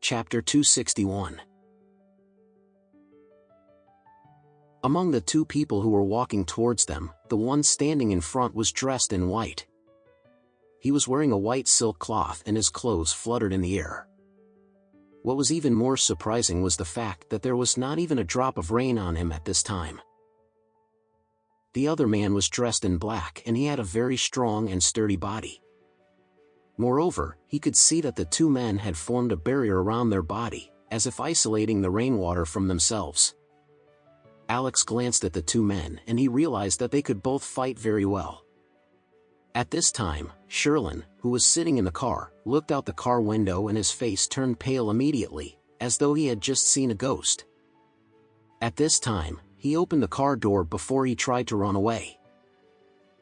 Chapter 261. Among the two people who were walking towards them, the one standing in front was dressed in white. He was wearing a white silk cloth and his clothes fluttered in the air. What was even more surprising was the fact that there was not even a drop of rain on him at this time. The other man was dressed in black and he had a very strong and sturdy body. Moreover, he could see that the two men had formed a barrier around their body, as if isolating the rainwater from themselves. Alex glanced at the two men and he realized that they could both fight very well. At this time, Sherlin, who was sitting in the car, looked out the car window and his face turned pale immediately, as though he had just seen a ghost. At this time, he opened the car door before he tried to run away.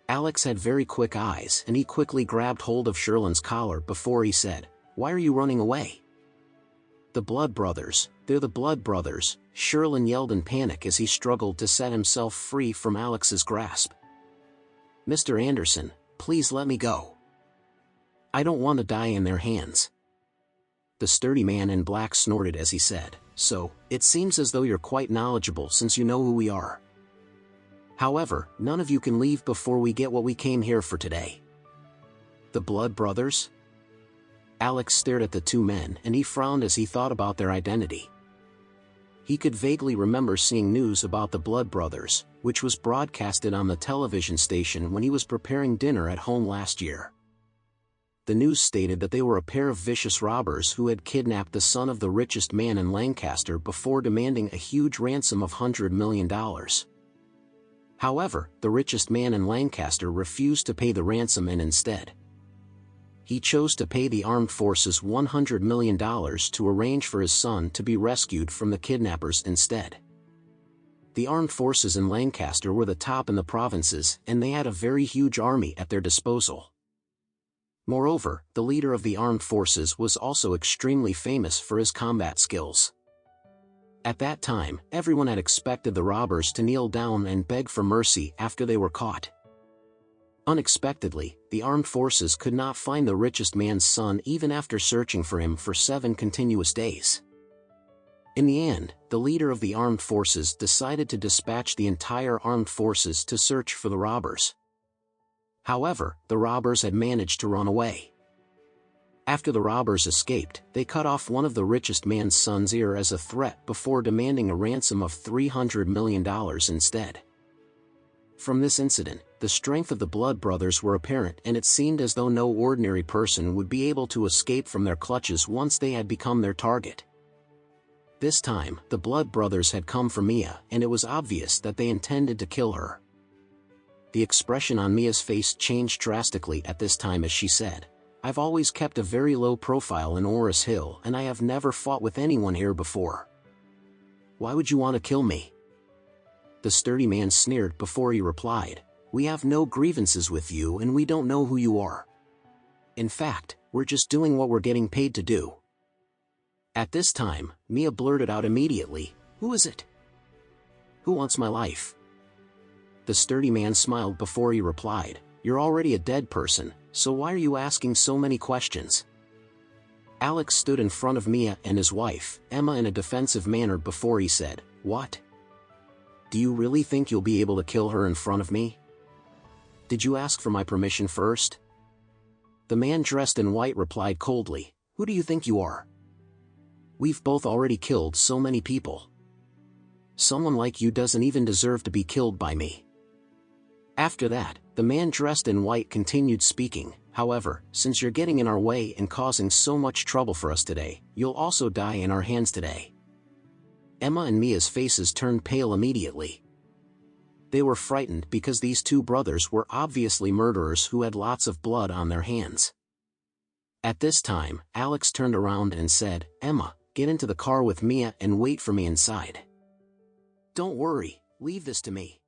Alex had very quick eyes and he quickly grabbed hold of Sherlin's collar before he said, "Why are you running away?" "The Blood Brothers, they're the Blood Brothers," Sherlin yelled in panic as he struggled to set himself free from Alex's grasp. "Mr. Anderson, please let me go. I don't want to die in their hands." The sturdy man in black snorted as he said, "So, it seems as though you're quite knowledgeable since you know who we are. However, none of you can leave before we get what we came here for today." "The Blood Brothers?" Alex stared at the two men and he frowned as he thought about their identity. He could vaguely remember seeing news about the Blood Brothers, which was broadcasted on the television station when he was preparing dinner at home last year. The news stated that they were a pair of vicious robbers who had kidnapped the son of the richest man in Lancaster before demanding a huge ransom of $100 million. However, the richest man in Lancaster refused to pay the ransom and instead, he chose to pay the armed forces $100 million to arrange for his son to be rescued from the kidnappers instead. The armed forces in Lancaster were the top in the provinces and they had a very huge army at their disposal. Moreover, the leader of the armed forces was also extremely famous for his combat skills. At that time, everyone had expected the robbers to kneel down and beg for mercy after they were caught. Unexpectedly, the armed forces could not find the richest man's son even after searching for him for 7 continuous days. In the end, the leader of the armed forces decided to dispatch the entire armed forces to search for the robbers. However, the robbers had managed to run away. After the robbers escaped, they cut off one of the richest man's son's ear as a threat before demanding a ransom of $300 million instead. From this incident, the strength of the Blood Brothers were apparent and it seemed as though no ordinary person would be able to escape from their clutches once they had become their target. This time, the Blood Brothers had come for Mia and it was obvious that they intended to kill her. The expression on Mia's face changed drastically at this time as she said, "I've always kept a very low profile in Oris Hill and I have never fought with anyone here before. Why would you want to kill me?" The sturdy man sneered before he replied, "We have no grievances with you and we don't know who you are. In fact, we're just doing what we're getting paid to do." At this time, Mia blurted out immediately, "Who is it? Who wants my life?" The sturdy man smiled before he replied, "You're already a dead person, so why are you asking so many questions?" Alex stood in front of Mia and his wife, Emma, in a defensive manner before he said, "What? Do you really think you'll be able to kill her in front of me? Did you ask for my permission first?" The man dressed in white replied coldly, "Who do you think you are? We've both already killed so many people. Someone like you doesn't even deserve to be killed by me." After that, the man dressed in white continued speaking, "However, since you're getting in our way and causing so much trouble for us today, you'll also die in our hands today." Emma and Mia's faces turned pale immediately. They were frightened because these two brothers were obviously murderers who had lots of blood on their hands. At this time, Alex turned around and said, "Emma, get into the car with Mia and wait for me inside. Don't worry, leave this to me."